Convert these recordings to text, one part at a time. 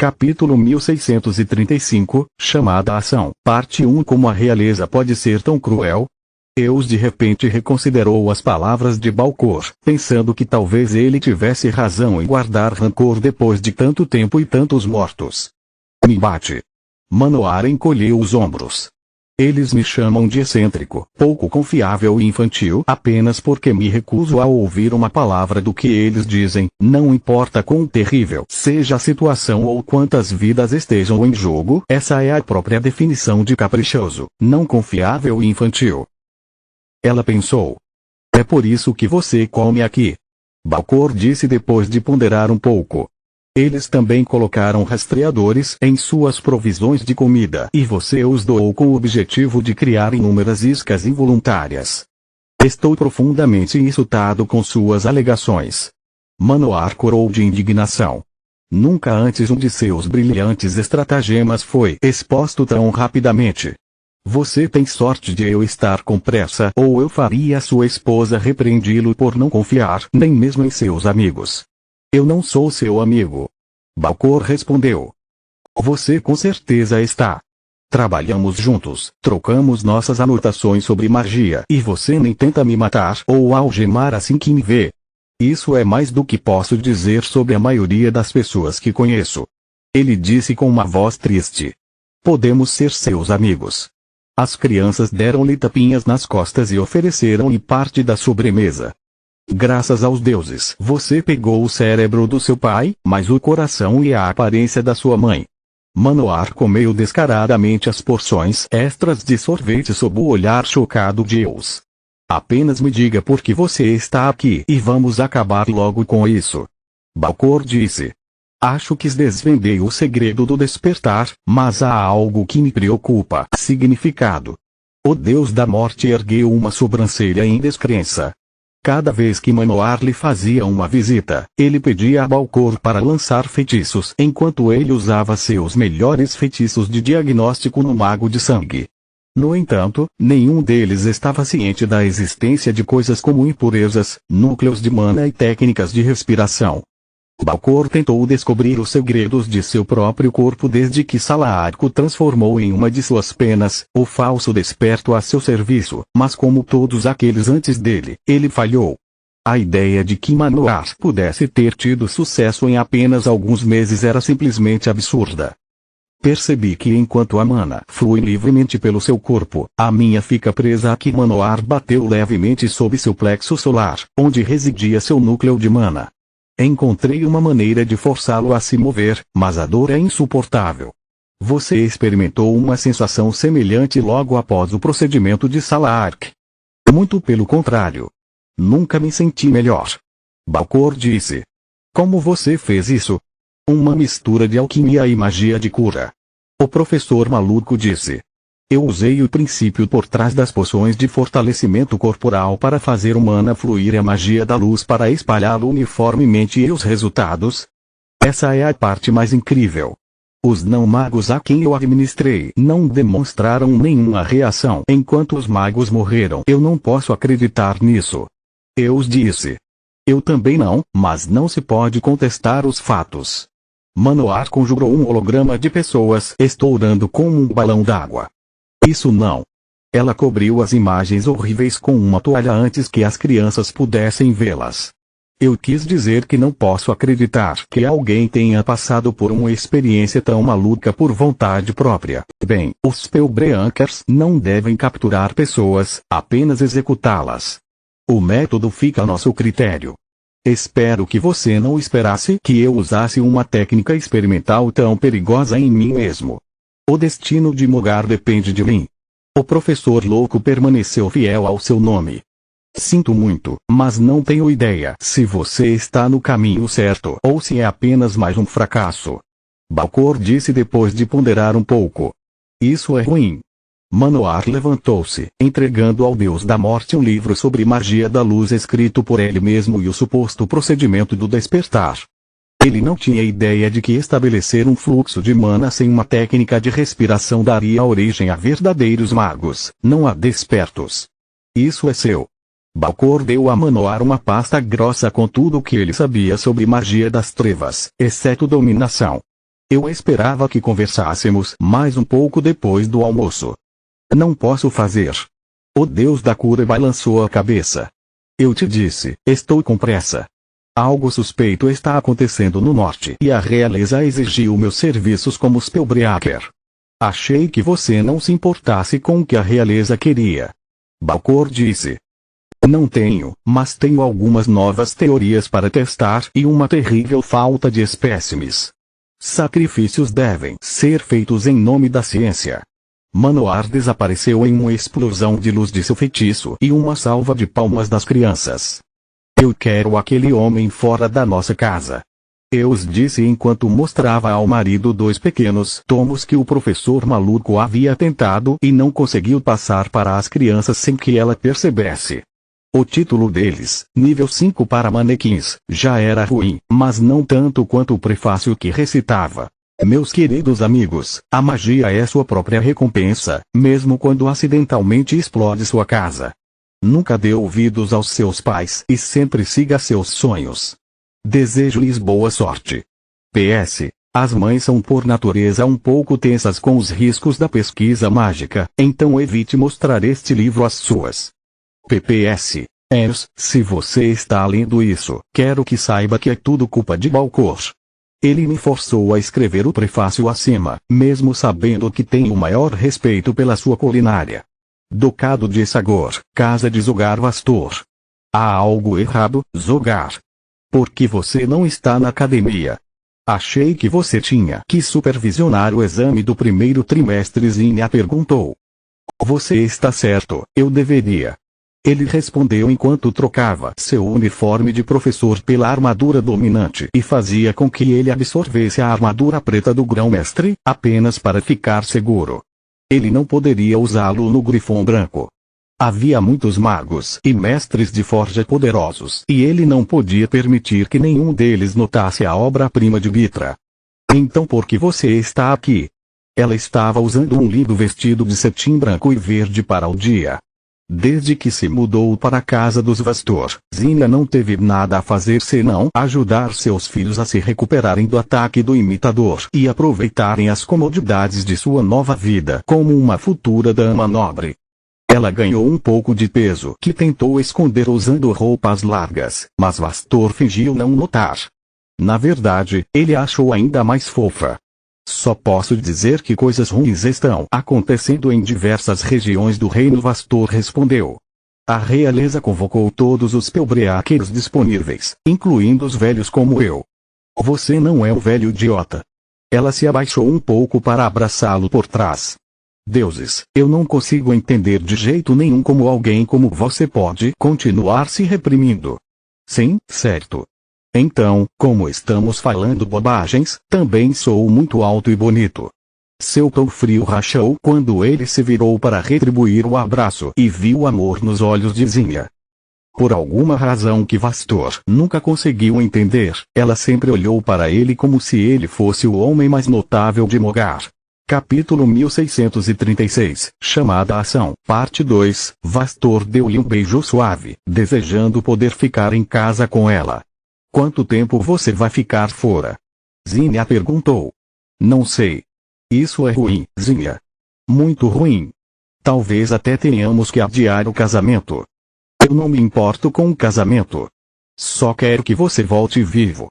Capítulo 1635, Chamada à Ação. Parte 1. Como a realeza pode ser tão cruel? Eus de repente reconsiderou as palavras de Balcor, pensando que talvez ele tivesse razão em guardar rancor depois de tanto tempo e tantos mortos. Me bate. Manoar encolheu os ombros. Eles me chamam de excêntrico, pouco confiável e infantil apenas porque me recuso a ouvir uma palavra do que eles dizem, não importa quão terrível seja a situação ou quantas vidas estejam em jogo, essa é a própria definição de caprichoso, não confiável e infantil. Ela pensou. É por isso que você come aqui. Balcor disse depois de ponderar um pouco. Eles também colocaram rastreadores em suas provisões de comida e você os doou com o objetivo de criar inúmeras iscas involuntárias. Estou profundamente insultado com suas alegações. Manoar corou de indignação. Nunca antes um de seus brilhantes estratagemas foi exposto tão rapidamente. Você tem sorte de eu estar com pressa ou eu faria sua esposa repreendi-lo por não confiar nem mesmo em seus amigos. Eu não sou seu amigo. Balcor respondeu. Você com certeza está. Trabalhamos juntos, trocamos nossas anotações sobre magia e você nem tenta me matar ou algemar assim que me vê. Isso é mais do que posso dizer sobre a maioria das pessoas que conheço. Ele disse com uma voz triste. Podemos ser seus amigos. As crianças deram-lhe tapinhas nas costas e ofereceram-lhe parte da sobremesa. Graças aos deuses, você pegou o cérebro do seu pai, mas o coração e a aparência da sua mãe. Manoar comeu descaradamente as porções extras de sorvete sob o olhar chocado de Eus. Apenas me diga por que você está aqui e vamos acabar logo com isso. Balcor disse. Acho que desvendei o segredo do despertar, mas há algo que me preocupa. Significado. O deus da morte ergueu uma sobrancelha em descrença. Cada vez que Manoar lhe fazia uma visita, ele pedia a Balcor para lançar feitiços enquanto ele usava seus melhores feitiços de diagnóstico no mago de sangue. No entanto, nenhum deles estava ciente da existência de coisas como impurezas, núcleos de mana e técnicas de respiração. Balcor tentou descobrir os segredos de seu próprio corpo desde que Salaark o transformou em uma de suas penas, o falso desperto a seu serviço, mas como todos aqueles antes dele, ele falhou. A ideia de que Manoar pudesse ter tido sucesso em apenas alguns meses era simplesmente absurda. Percebi que enquanto a mana flui livremente pelo seu corpo, a minha fica presa aqui. Manoar bateu levemente sob seu plexo solar, onde residia seu núcleo de mana. Encontrei uma maneira de forçá-lo a se mover, mas a dor é insuportável. Você experimentou uma sensação semelhante logo após o procedimento de Salaark. Muito pelo contrário. Nunca me senti melhor. Balcor disse. Como você fez isso? Uma mistura de alquimia e magia de cura. O professor maluco disse. Eu usei o princípio por trás das poções de fortalecimento corporal para fazer o mana fluir e a magia da luz para espalhá-lo uniformemente e os resultados? Essa é a parte mais incrível. Os não-magos a quem eu administrei não demonstraram nenhuma reação enquanto os magos morreram. Eu não posso acreditar nisso. Eus disse. Eu também não, mas não se pode contestar os fatos. Manoar conjurou um holograma de pessoas estourando como um balão d'água. Isso não. Ela cobriu as imagens horríveis com uma toalha antes que as crianças pudessem vê-las. Eu quis dizer que não posso acreditar que alguém tenha passado por uma experiência tão maluca por vontade própria. Bem, os Spellbreakers não devem capturar pessoas, apenas executá-las. O método fica a nosso critério. Espero que você não esperasse que eu usasse uma técnica experimental tão perigosa em mim mesmo. O destino de Mogar depende de mim. O professor louco permaneceu fiel ao seu nome. Sinto muito, mas não tenho ideia se você está no caminho certo ou se é apenas mais um fracasso. Balcor disse depois de ponderar um pouco. Isso é ruim. Manoar levantou-se, entregando ao deus da morte um livro sobre magia da luz escrito por ele mesmo e o suposto procedimento do despertar. Ele não tinha ideia de que estabelecer um fluxo de mana sem uma técnica de respiração daria origem a verdadeiros magos, não a despertos. Isso é seu. Balcor deu a Manoar uma pasta grossa com tudo o que ele sabia sobre magia das trevas, exceto dominação. Eu esperava que conversássemos mais um pouco depois do almoço. Não posso fazer. O Deus da cura balançou a cabeça. Eu te disse, estou com pressa. Algo suspeito está acontecendo no norte e a realeza exigiu meus serviços como spellbreaker. Achei que você não se importasse com o que a realeza queria. Balcor disse. Não tenho, mas tenho algumas novas teorias para testar e uma terrível falta de espécimes. Sacrifícios devem ser feitos em nome da ciência. Manoar desapareceu em uma explosão de luz de seu feitiço e uma salva de palmas das crianças. Eu quero aquele homem fora da nossa casa. Eus disse enquanto mostrava ao marido 2 pequenos tomos que o professor maluco havia tentado e não conseguiu passar para as crianças sem que ela percebesse. O título deles, nível 5 para manequins, já era ruim, mas não tanto quanto o prefácio que recitava. Meus queridos amigos, a magia é sua própria recompensa, mesmo quando acidentalmente explode sua casa. Nunca dê ouvidos aos seus pais e sempre siga seus sonhos. Desejo-lhes boa sorte. PS. As mães são por natureza um pouco tensas com os riscos da pesquisa mágica, então evite mostrar este livro às suas. PPS. Se você está lendo isso, quero que saiba que é tudo culpa de Balcor. Ele me forçou a escrever o prefácio acima, mesmo sabendo que tenho o maior respeito pela sua culinária. Ducado de Sagor, Casa de Zogar Vastor. Há algo errado, Zogar. Por que você não está na academia? Achei que você tinha que supervisionar o exame do primeiro trimestre. Zinnia perguntou. Você está certo, eu deveria. Ele respondeu enquanto trocava seu uniforme de professor pela armadura dominante e fazia com que ele absorvesse a armadura preta do grão-mestre, apenas para ficar seguro. Ele não poderia usá-lo no grifão branco. Havia muitos magos e mestres de forja poderosos e ele não podia permitir que nenhum deles notasse a obra-prima de Bitra. Então por que você está aqui? Ela estava usando um lindo vestido de cetim branco e verde para o dia. Desde que se mudou para a casa dos Vastor, Zinnia não teve nada a fazer senão ajudar seus filhos a se recuperarem do ataque do imitador e aproveitarem as comodidades de sua nova vida como uma futura dama nobre. Ela ganhou um pouco de peso que tentou esconder usando roupas largas, mas Vastor fingiu não notar. Na verdade, ele a achou ainda mais fofa. Só posso dizer que coisas ruins estão acontecendo em diversas regiões do reino. Vastor respondeu. A realeza convocou todos os spellbreakers disponíveis, incluindo os velhos como eu. Você não é um velho idiota. Ela se abaixou um pouco para abraçá-lo por trás. Deuses, eu não consigo entender de jeito nenhum como alguém como você pode continuar se reprimindo. Sim, certo. Então, como estamos falando bobagens, também sou muito alto e bonito. Seu tom frio rachou quando ele se virou para retribuir o abraço e viu o amor nos olhos de Zinnia. Por alguma razão que Vastor nunca conseguiu entender, ela sempre olhou para ele como se ele fosse o homem mais notável de Mogar. Capítulo 1636, Chamada à Ação, Parte 2, Vastor deu-lhe um beijo suave, desejando poder ficar em casa com ela. Quanto tempo você vai ficar fora? Zinnia perguntou. Não sei. Isso é ruim, Zinnia. Muito ruim. Talvez até tenhamos que adiar o casamento. Eu não me importo com o casamento. Só quero que você volte vivo.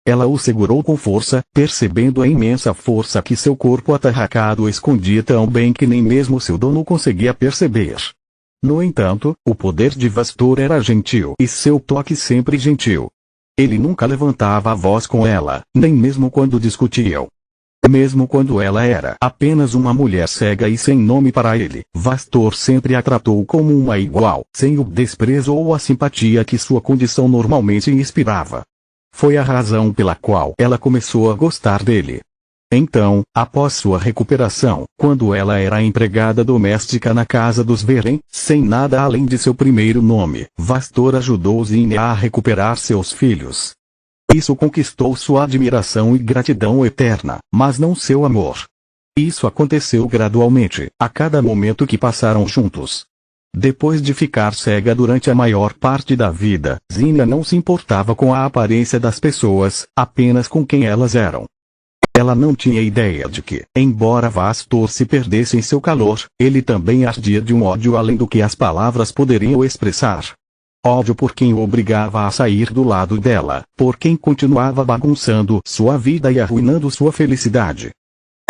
Ela o segurou com força, percebendo a imensa força que seu corpo atarracado escondia tão bem que nem mesmo seu dono conseguia perceber. No entanto, o poder de Vastor era gentil e seu toque sempre gentil. Ele nunca levantava a voz com ela, nem mesmo quando discutiam. Mesmo quando ela era apenas uma mulher cega e sem nome para ele, Vastor sempre a tratou como uma igual, sem o desprezo ou a simpatia que sua condição normalmente inspirava. Foi a razão pela qual ela começou a gostar dele. Então, após sua recuperação, quando ela era empregada doméstica na casa dos Veren, sem nada além de seu primeiro nome, Vastor ajudou Zinnia a recuperar seus filhos. Isso conquistou sua admiração e gratidão eterna, mas não seu amor. Isso aconteceu gradualmente, a cada momento que passaram juntos. Depois de ficar cega durante a maior parte da vida, Zinnia não se importava com a aparência das pessoas, apenas com quem elas eram. Ela não tinha ideia de que, embora Vastor se perdesse em seu calor, ele também ardia de um ódio além do que as palavras poderiam expressar. Ódio por quem o obrigava a sair do lado dela, por quem continuava bagunçando sua vida e arruinando sua felicidade.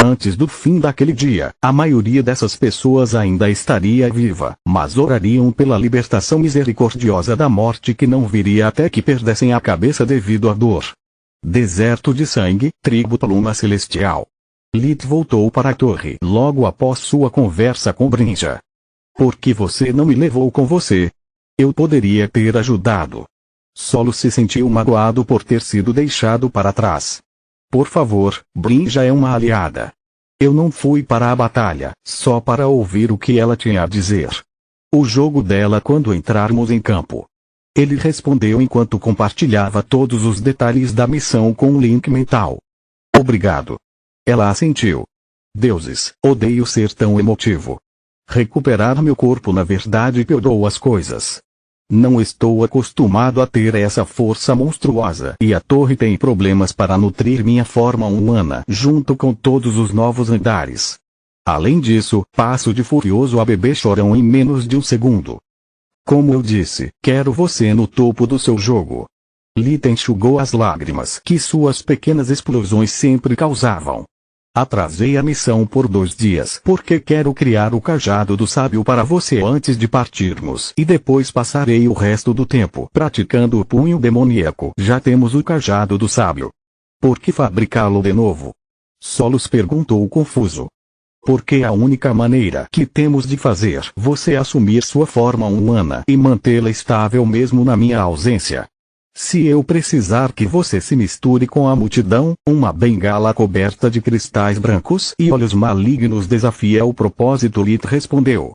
Antes do fim daquele dia, a maioria dessas pessoas ainda estaria viva, mas orariam pela libertação misericordiosa da morte que não viria até que perdessem a cabeça devido à dor. Deserto de sangue, tribo Luma Celestial. Lith voltou para a torre logo após sua conversa com Brinja. Por que você não me levou com você? Eu poderia ter ajudado. Solo se sentiu magoado por ter sido deixado para trás. Por favor, Brinja é uma aliada. Eu não fui para a batalha, só para ouvir o que ela tinha a dizer. O jogo dela quando entrarmos em campo. Ele respondeu enquanto compartilhava todos os detalhes da missão com um link mental. Obrigado. Ela assentiu. Deuses, odeio ser tão emotivo. Recuperar meu corpo na verdade piorou as coisas. Não estou acostumado a ter essa força monstruosa e a torre tem problemas para nutrir minha forma humana junto com todos os novos andares. Além disso, passo de furioso a bebê chorão em menos de um segundo. Como eu disse, quero você no topo do seu jogo. Lita enxugou as lágrimas que suas pequenas explosões sempre causavam. Atrasei a missão por 2 dias porque quero criar o cajado do sábio para você antes de partirmos e depois passarei o resto do tempo praticando o punho demoníaco. Já temos o cajado do sábio. Por que fabricá-lo de novo? Solos perguntou confuso. Porque a única maneira que temos de fazer você assumir sua forma humana e mantê-la estável mesmo na minha ausência. Se eu precisar que você se misture com a multidão, uma bengala coberta de cristais brancos e olhos malignos desafia o propósito, Lith respondeu.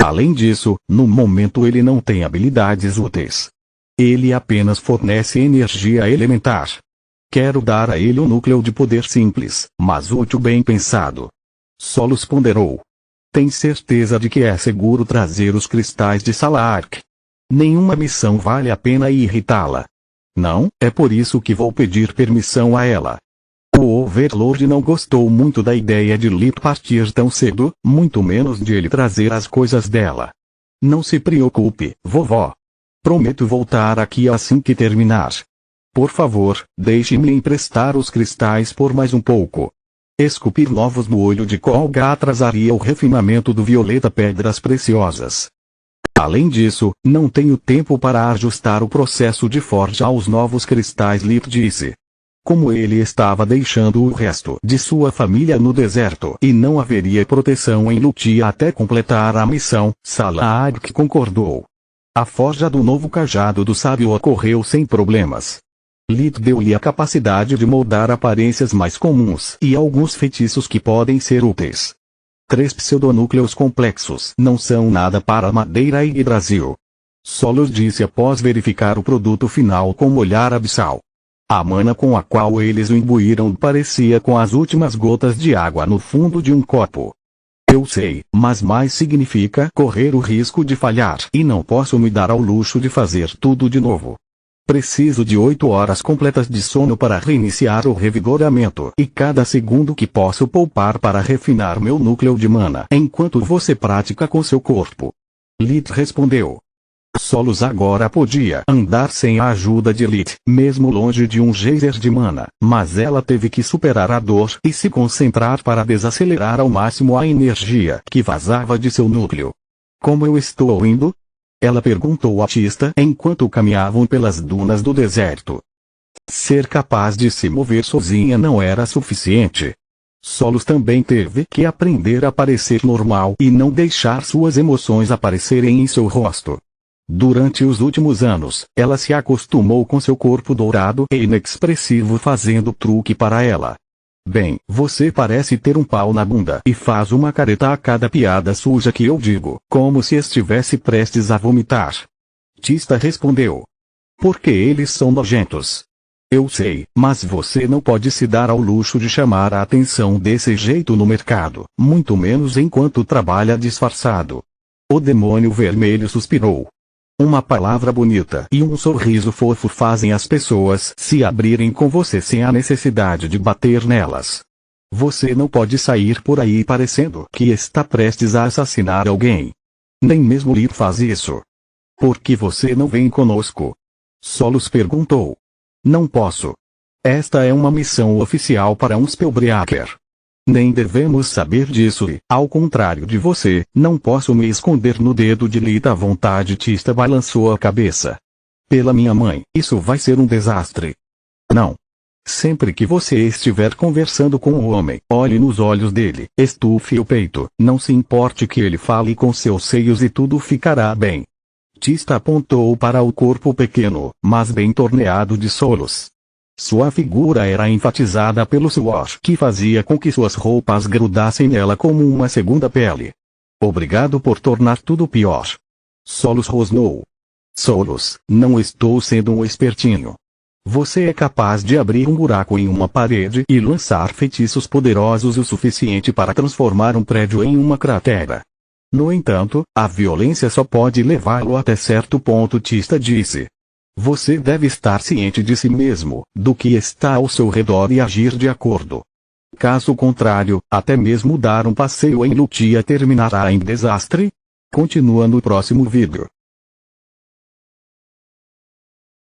Além disso, no momento ele não tem habilidades úteis. Ele apenas fornece energia elementar. Quero dar a ele um núcleo de poder simples, mas útil bem pensado. Solos ponderou. Tem certeza de que é seguro trazer os cristais de Salark? Nenhuma missão vale a pena irritá-la. Não, é por isso que vou pedir permissão a ela. O Overlord não gostou muito da ideia de Lith partir tão cedo, muito menos de ele trazer as coisas dela. Não se preocupe, vovó. Prometo voltar aqui assim que terminar. Por favor, deixe-me emprestar os cristais por mais um pouco. Esculpir novos no olho de Colga atrasaria o refinamento do violeta pedras preciosas. Além disso, não tenho tempo para ajustar o processo de forja aos novos cristais, Lith disse. Como ele estava deixando o resto de sua família no deserto e não haveria proteção em Lutia até completar a missão, Salark concordou. A forja do novo cajado do sábio ocorreu sem problemas. Lith deu-lhe a capacidade de moldar aparências mais comuns e alguns feitiços que podem ser úteis. 3 pseudonúcleos complexos não são nada para Madeira e Brasil. Solos disse após verificar o produto final com um olhar abissal. A mana com a qual eles o imbuíram parecia com as últimas gotas de água no fundo de um copo. Eu sei, mas mais significa correr o risco de falhar e não posso me dar ao luxo de fazer tudo de novo. Preciso de 8 horas completas de sono para reiniciar o revigoramento e cada segundo que posso poupar para refinar meu núcleo de mana enquanto você pratica com seu corpo. Lith respondeu. Solos agora podia andar sem a ajuda de Lith, mesmo longe de um geyser de mana, mas ela teve que superar a dor e se concentrar para desacelerar ao máximo a energia que vazava de seu núcleo. Como eu estou indo? Ela perguntou a Tista enquanto caminhavam pelas dunas do deserto. Ser capaz de se mover sozinha não era suficiente. Solos também teve que aprender a parecer normal e não deixar suas emoções aparecerem em seu rosto. Durante os últimos anos, ela se acostumou com seu corpo dourado e inexpressivo fazendo truque para ela. Bem, você parece ter um pau na bunda e faz uma careta a cada piada suja que eu digo, como se estivesse prestes a vomitar. Tista respondeu. Porque eles são nojentos. Eu sei, mas você não pode se dar ao luxo de chamar a atenção desse jeito no mercado, muito menos enquanto trabalha disfarçado. O demônio vermelho suspirou. Uma palavra bonita e um sorriso fofo fazem as pessoas se abrirem com você sem a necessidade de bater nelas. Você não pode sair por aí parecendo que está prestes a assassinar alguém. Nem mesmo Lir faz isso. Por que você não vem conosco? Solos perguntou. Não posso. Esta é uma missão oficial para um Spellbreaker. Nem devemos saber disso e, ao contrário de você, não posso me esconder no dedo de Lita. À vontade. Tista balançou a cabeça. Pela minha mãe, isso vai ser um desastre. Não. Sempre que você estiver conversando com o homem, olhe nos olhos dele, estufe o peito, não se importe que ele fale com seus seios e tudo ficará bem. Tista apontou para o corpo pequeno, mas bem torneado de Solos. Sua figura era enfatizada pelo suor que fazia com que suas roupas grudassem nela como uma segunda pele. Obrigado por tornar tudo pior. Solos rosnou. Solos, não estou sendo um espertinho. Você é capaz de abrir um buraco em uma parede e lançar feitiços poderosos o suficiente para transformar um prédio em uma cratera. No entanto, a violência só pode levá-lo até certo ponto. Tista disse. Você deve estar ciente de si mesmo, do que está ao seu redor e agir de acordo. Caso contrário, até mesmo dar um passeio em Lutia terminará em desastre. Continua no próximo vídeo.